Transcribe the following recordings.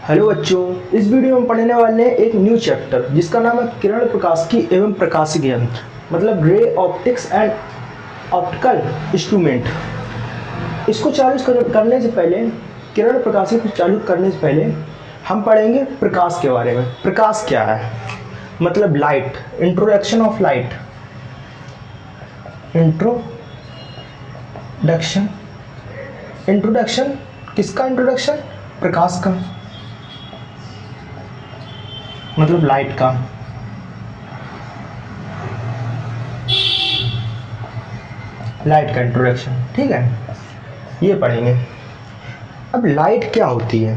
Hello बच्चों, इस video में पढ़ने वाले हैं एक न्यू चैप्टर जिसका नाम है किरण प्रकाशिकी एवं प्रकाशिकी यंत्र, मतलब ray optics and optical instrument. इसको करने से पहले, किरण प्रकाशिकी को चालू करने से पहले हम पढ़ेंगे प्रकाश के बारे में। प्रकाश क्या है, मतलब light, introduction of light. Introduction किसका? इंट्रोडक्शन प्रकाश का, मतलब लाइट का। लाइट का इंट्रोडक्शन, ठीक है, ये पढ़ेंगे। अब लाइट क्या होती है?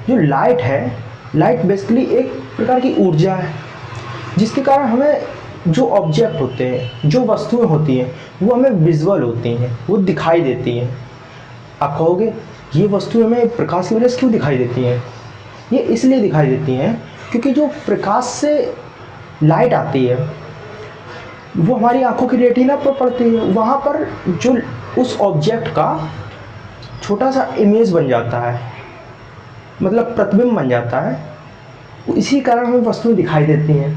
जो लाइट है, लाइट बेसिकली एक प्रकार की ऊर्जा है जिसके कारण हमें जो ऑब्जेक्ट होते हैं, जो वस्तुएं होती हैं, वो हमें विजुअल होती हैं, वो दिखाई देती हैं। आप कहोगे ये वस्तुएं हमें प्रकाश की वजह से क्यों दिखाई देती हैं? ये इसलिए दिखाई देती हैं क्योंकि जो प्रकाश से लाइट आती है वो हमारी आंखों की रेटिना पर पड़ती है। वहाँ पर जो उस ऑब्जेक्ट का छोटा सा इमेज बन जाता है, मतलब प्रतिबिंब बन जाता है। इसी कारण हमें वस्तुएं दिखाई देती हैं।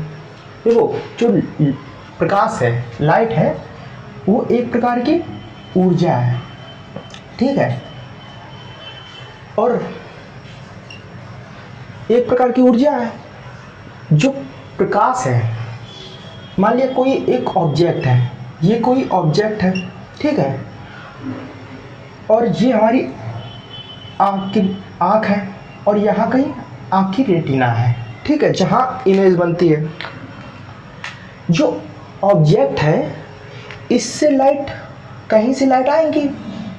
देखो, जो प्रकाश है, लाइट है, वो एक प्रकार की ऊर्जा है, ठीक है। और एक प्रकार की ऊर्जा है जो प्रकाश है। मान लिया कोई एक ऑब्जेक्ट है, ये कोई ऑब्जेक्ट है, ठीक है, और ये हमारी आँख है, और यहाँ कहीं आँख की रेटिना है, ठीक है, जहाँ इमेज बनती है। जो ऑब्जेक्ट है, इससे लाइट, कहीं से लाइट आएंगी।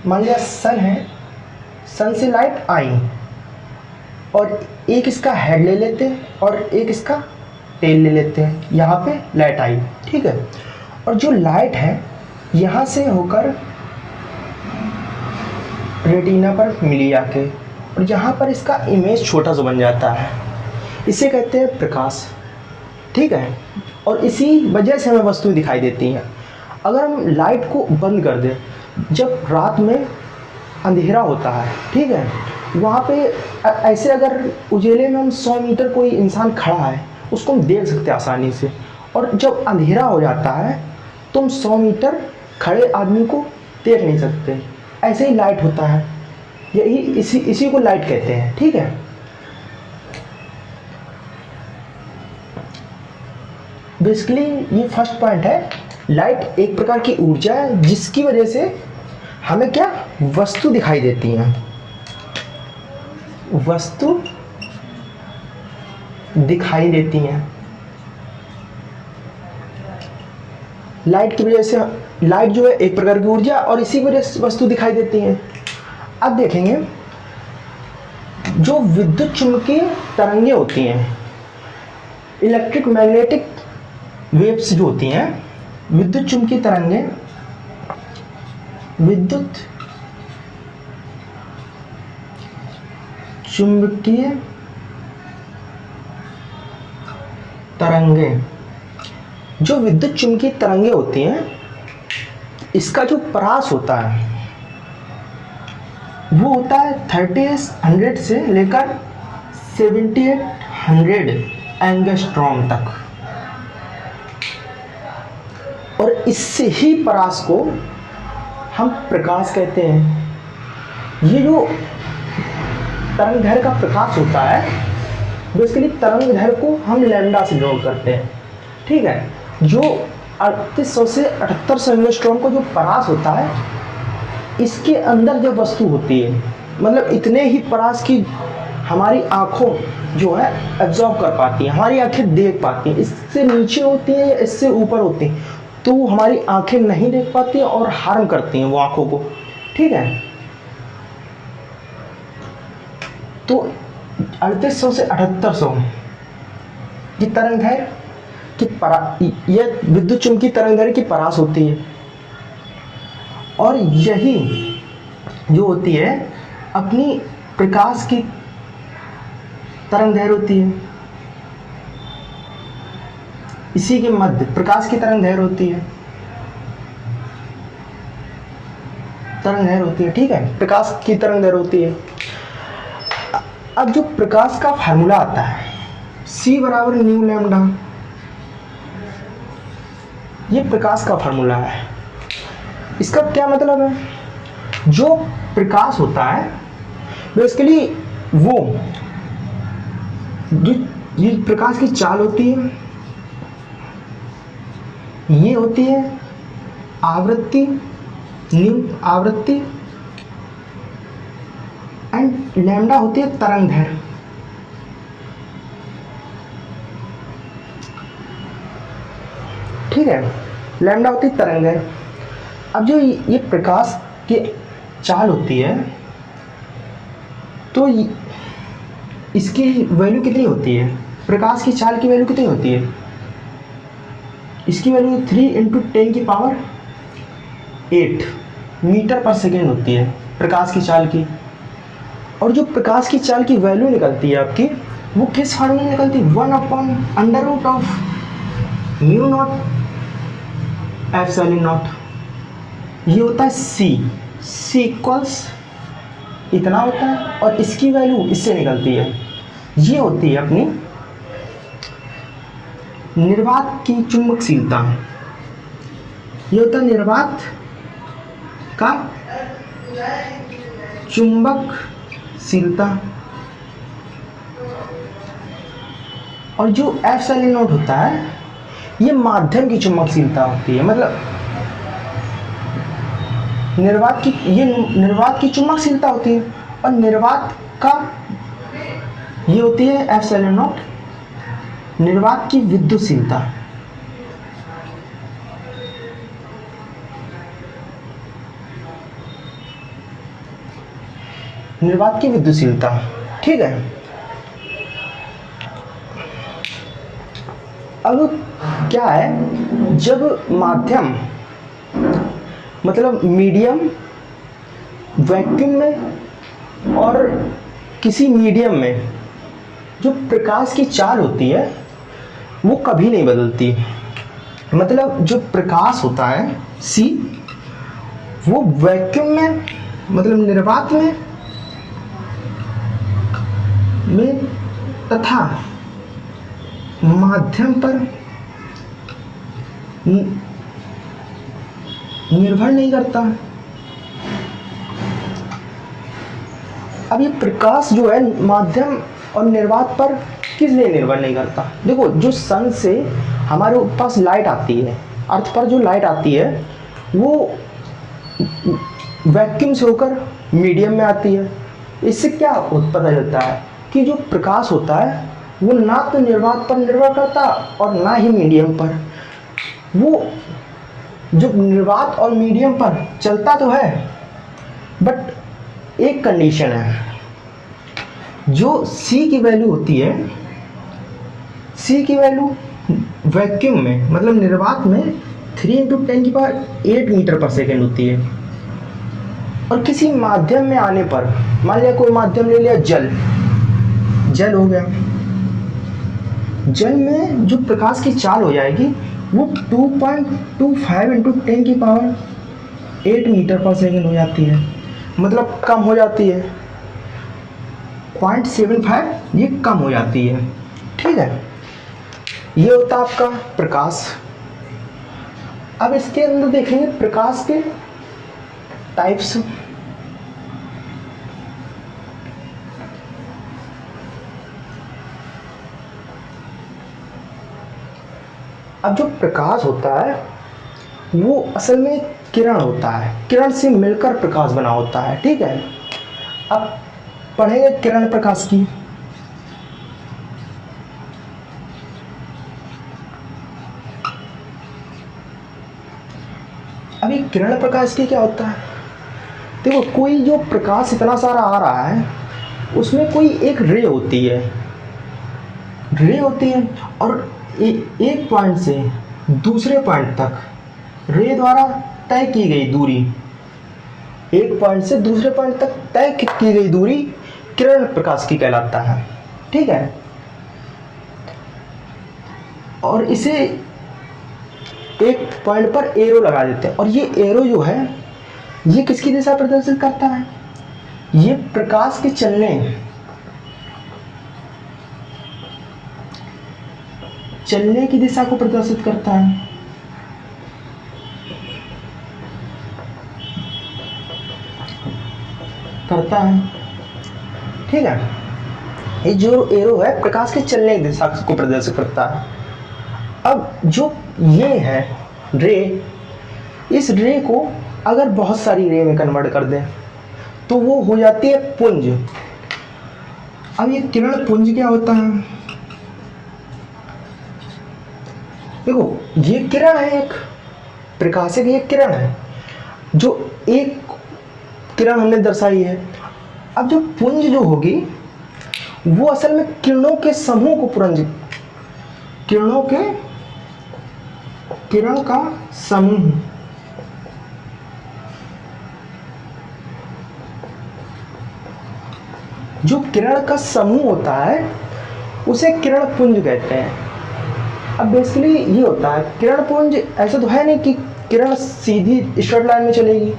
मान लिया सन है, सन से लाइट आई, और एक इसका हेड ले लेते हैं और एक इसका टेल ले लेते हैं, यहाँ पे लाइट आई, ठीक है। और जो लाइट है यहाँ से होकर रेटिना पर मिली आके, और यहाँ पर इसका इमेज छोटा सा बन जाता है, इसे कहते हैं प्रकाश, ठीक है। और इसी वजह से हमें वस्तुएं दिखाई देती हैं। अगर हम लाइट को बंद कर दें, जब रात में अंधेरा होता है, ठीक है, वहाँ पे ऐसे अगर उजेले में हम 100 मीटर कोई इंसान खड़ा है, उसको हम देख सकते हैं आसानी से। और जब अंधेरा हो जाता है तो हम 100 मीटर खड़े आदमी को देख नहीं सकते। ऐसे ही लाइट होता है, यही इसी को लाइट कहते हैं, ठीक है। बेसिकली ये फर्स्ट पॉइंट है, लाइट एक प्रकार की ऊर्जा है जिसकी वजह से हमें क्या, वस्तु दिखाई देती हैं। वस्तु दिखाई देती हैं लाइट की वजह से। लाइट जो है एक प्रकार की ऊर्जा, और इसी वजह से वस्तु दिखाई देती हैं। अब देखेंगे, जो विद्युत चुम्बकीय तरंगे होती हैं, इलेक्ट्रिक मैग्नेटिक वेव्स जो होती हैं, विद्युत चुम्बकीय तरंगे, विद्युत चुंबकीय तरंगे, जो विद्युत चुम्बकीय तरंगे होती हैं, इसका जो परास होता है वो होता है 3800 से लेकर 7800 एंगस्ट्रॉम तक। और इससे ही परास को हम प्रकाश कहते हैं। ये जो तरंगदैर्घ्य का प्रकाश होता है, बेसिकली तरंगदैर्घ्य को हम लैम्डा से डिनोट करते हैं, ठीक है। जो 3800 से 7800 एंगस्ट्रॉम को जो परास होता है, इसके अंदर जो वस्तु होती है, मतलब इतने ही परास की हमारी आँखों जो है एब्जॉर्ब कर पाती हैं, हमारी आँखें देख पाती हैं। इससे नीचे होती हैं या इससे ऊपर होती हैं तो हमारी आँखें नहीं देख पाती हैं और हार्म करती हैं वो आँखों को, ठीक है। तो 3800 से 7800 की तरंगदैर्घ्य की ये विद्युत चुम्बकीय तरंगदैर्घ्य की परास होती है। और यही जो होती है अपनी प्रकाश की तरंगदैर्घ्य होती है, इसी के मध्य प्रकाश की तरंगदैर्घ्य होती है, ठीक है, प्रकाश की तरंगदैर्घ्य होती है। अब जो प्रकाश का फार्मूला आता है c बराबर न्यू लैम्डा, ये प्रकाश का फार्मूला है। इसका क्या मतलब है, जो प्रकाश होता है बेसिकली वो जो ये प्रकाश की चाल होती है, ये होती है आवृत्ति, न्यू आवृत्ति, एंड लैम्डा होती है तरंग दैर्घ्य। ठीक है, लैम्डा होती है तरंग दैर्घ्य। अब जो ये प्रकाश की चाल होती है तो इसकी वैल्यू कितनी होती है, प्रकाश की चाल की वैल्यू कितनी होती है, इसकी वैल्यू 3 × 10⁸ मीटर पर सेकेंड होती है प्रकाश की चाल की। और जो प्रकाश की चाल की वैल्यू निकलती है आपकी, वो किस फॉर्म में निकलती है, 1/√μ0 ε0। ये होता है c इक्वल्स इतना होता है, और इसकी वैल्यू इससे निकलती है, ये होती है अपनी निर्वात की चुंबकशीलता। ये होता है निर्वात का चुंबकशीलता। और जो ε0 होता है ये माध्यम की चुंबकशीलता होती है, मतलब निर्वात की चुंबकशीलता होती है, और निर्वात का ये होती है ε0 निर्वात की विद्युतशीलता। निर्वात की विद्युतशीलता, ठीक है। अब क्या है, जब माध्यम मतलब मीडियम वैक्यूम में और किसी मीडियम में जो प्रकाश की चाल होती है वो कभी नहीं बदलती। मतलब जो प्रकाश होता है c, वो वैक्यूम में मतलब निर्वात में तथा माध्यम पर निर्भर नहीं करता। अब ये प्रकाश जो है माध्यम और निर्वात पर किस लिए निर्भर नहीं करता। देखो, जो सन से हमारे पास लाइट आती है, अर्थ पर जो लाइट आती है वो वैक्यूम से होकर मीडियम में आती है। इससे क्या पता चलता है कि जो प्रकाश होता है वो ना तो निर्वात पर निर्भर करता और ना ही मीडियम पर। वो जो निर्वात और मीडियम पर चलता तो है, बट एक कंडीशन है, जो c की वैल्यू होती है, c की वैल्यू वैक्यूम में मतलब निर्वात में 3 × 10⁸ मीटर पर सेकेंड होती है, और किसी माध्यम में आने पर, मान लिया कोई माध्यम ले लिया जल हो गया, जल में जो प्रकाश की चाल हो जाएगी वो 2.25 × 10⁸ मीटर पर सेकेंड हो जाती है, मतलब कम हो जाती है, 0.75 ये कम हो जाती है। ठीक है, ये होता है आपका प्रकाश। अब इसके अंदर देखेंगे प्रकाश के टाइप्स। अब जो प्रकाश होता है वो असल में किरण होता है, किरण से मिलकर प्रकाश बना होता है। ठीक है, अब पढ़ेंगे किरण प्रकाश की। अभी किरण प्रकाश की क्या होता है, देखो कोई जो प्रकाश इतना सारा आ रहा है उसमें कोई एक रे होती है, और एक पॉइंट से दूसरे पॉइंट तक रे द्वारा तय की गई दूरी, एक पॉइंट से दूसरे पॉइंट तक तय की गई दूरी किरण प्रकाश की कहलाता है। ठीक है, और इसे एक पॉइंट पर एरो लगा देते हैं, और ये एरो जो है ये किसकी दिशा प्रदर्शित करता है, ये प्रकाश के चलने चलने की दिशा को प्रदर्शित करता है। ठीक है, ये जो एरो है प्रकाश के चलने की दिशा को प्रदर्शित करता है। अब जो ये है रे, इस रे को अगर बहुत सारी रे में कन्वर्ट कर दें तो वो हो जाती है पुंज। अब ये किरण पुंज क्या होता है? देखो, ये किरण है, एक प्रकाशिक एक किरण है, जो एक किरण हमने दर्शाई है। अब जो पुंज जो होगी वो असल में किरणों के समूह को किरण का समूह, जो किरण का समूह होता है उसे किरण पुंज कहते हैं। अब बेसिकली ये होता है किरण पुंज, ऐसा तो है नहीं कि किरण सीधी स्ट्रेट लाइन में चलेगी।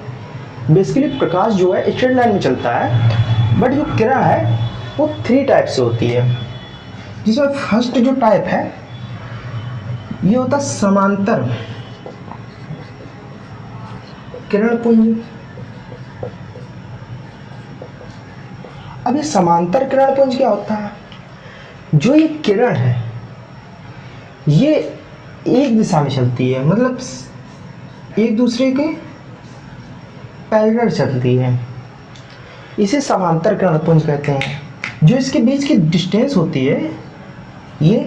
बेसिकली प्रकाश जो है स्ट्रेट लाइन में चलता है, बट जो किरण है वो 3 टाइप से होती है, जिसमें फर्स्ट जो टाइप है ये होता है समांतर किरण पुंज। अब ये समांतर किरण पुंज क्या होता है? जो ये किरण है ये एक दिशा में चलती है, मतलब एक दूसरे के पैरेलल चलती है, इसे समांतर किरण पुंज कहते हैं। जो इसके बीच की डिस्टेंस होती है ये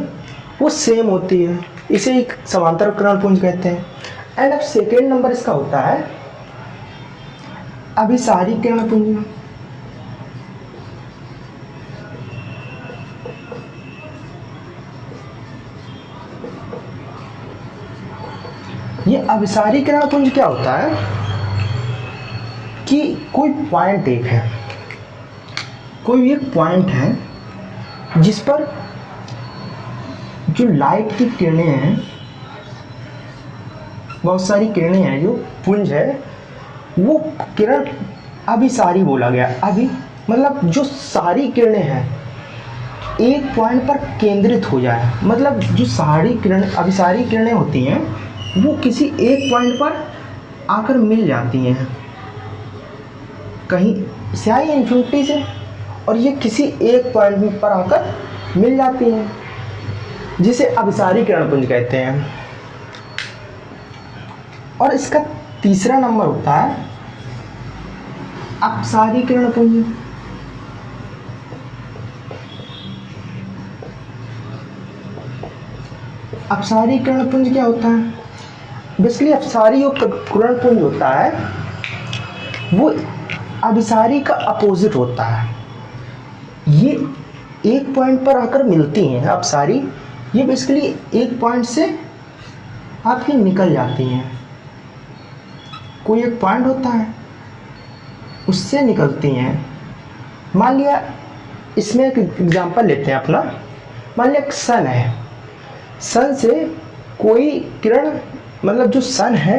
वो सेम होती है, इसे एक समांतर किरण पुंज कहते हैं। एंड अब सेकेंड नंबर इसका होता है अभिसारी किरण पुंज। ये अभिसारी किरण पुंज क्या होता है कि कोई पॉइंट एक है, कोई एक पॉइंट है जिस पर जो लाइट की किरणें हैं, बहुत सारी किरणें हैं, जो पुंज है वो किरण अभिसारी बोला गया। अभी मतलब जो सारी किरणें हैं एक पॉइंट पर केंद्रित हो जाए, मतलब जो सारी किरणें अभिसारी किरणें होती हैं वो किसी एक पॉइंट पर आकर मिल जाती हैं, कहीं से आई इन्फिनिटी से, और ये किसी एक पॉइंट पर आकर मिल जाती हैं, जिसे अभिसारी किरण पुंज कहते हैं। और इसका तीसरा नंबर होता है अपसारी किरण पुंज। अपसारी किरण पुंज क्या होता है? बेसिकली अपसारी जो किरण पुंज होता है वो अभिसारी का अपोजिट होता है। ये एक पॉइंट पर आकर मिलती हैं अपसारी, ये बेसिकली एक पॉइंट से आपकी निकल जाती हैं। कोई एक पॉइंट होता है उससे निकलती हैं। मान लिया, इसमें एक एग्जांपल लेते हैं अपना, मान लिया एक सन है, सन से कोई किरण, मतलब जो सन है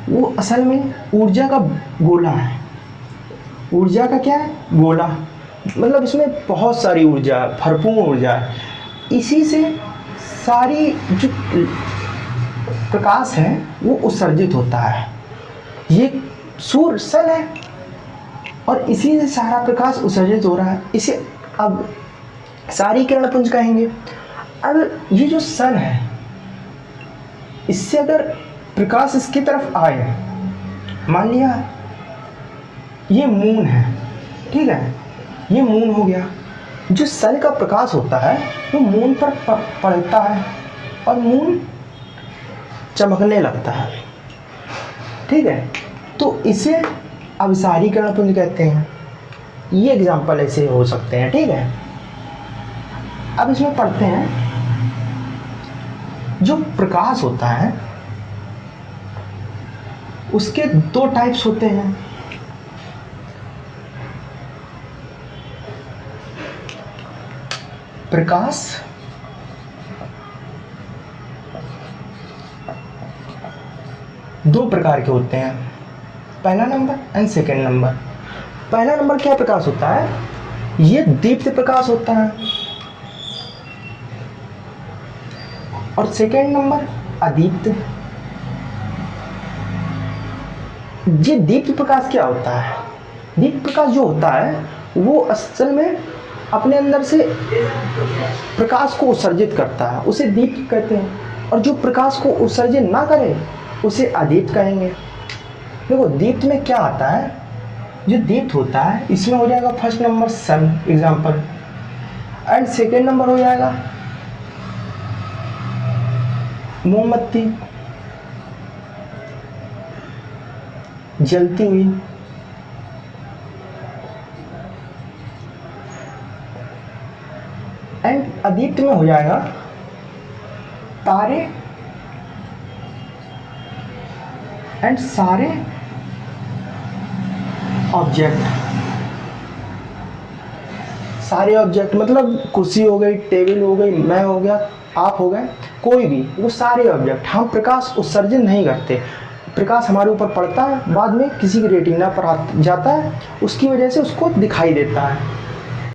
वो असल में ऊर्जा का गोला है। ऊर्जा का क्या है? गोला, मतलब इसमें बहुत सारी ऊर्जा, भरपूर ऊर्जा है। इसी से सारी जो प्रकाश है वो उत्सर्जित होता है। ये सूर्य सन है और इसी से सारा प्रकाश उत्सर्जित हो रहा है, इसे अब सारी किरण पुंज कहेंगे। अब ये जो सन है इससे अगर प्रकाश इसकी तरफ आए, मान लिया ये मून है, ठीक है, ये मून हो गया, जो सन का प्रकाश होता है वो मून पर पड़ता है और मून चमकने लगता है, ठीक है, तो इसे अभिसारी किरण पुंज कहते हैं। ये एग्जांपल ऐसे हो सकते हैं, ठीक है। अब इसमें पढ़ते हैं, जो प्रकाश होता है उसके 2 टाइप्स होते हैं। प्रकाश दो प्रकार के होते हैं, पहला नंबर एंड सेकेंड नंबर। पहला नंबर क्या प्रकाश होता है? ये दीप्त प्रकाश होता है, और सेकेंड नंबर अदीप्त। ये दीप्त प्रकाश क्या होता है? दीप्त प्रकाश जो होता है वो असल में अपने अंदर से प्रकाश को उत्सर्जित करता है, उसे दीप्त कहते हैं। और जो प्रकाश को उत्सर्जित ना करे उसे अदीप्त कहेंगे। देखो दीप्त में क्या आता है, जो दीप्त होता है इसमें हो जाएगा first number sun example, and second number हो जाएगा मोमबत्ती जलती हुई। एंड अदीप्त में हो जाएगा तारे एंड सारे ऑब्जेक्ट। सारे ऑब्जेक्ट मतलब कुर्सी हो गई, टेबल हो गई, मैं हो गया, आप हो गए, कोई भी, वो सारे ऑब्जेक्ट। हम प्रकाश उत्सर्जन नहीं करते, प्रकाश हमारे ऊपर पड़ता है, बाद में किसी की रेटिना पर जाता है, उसकी वजह से उसको दिखाई देता है।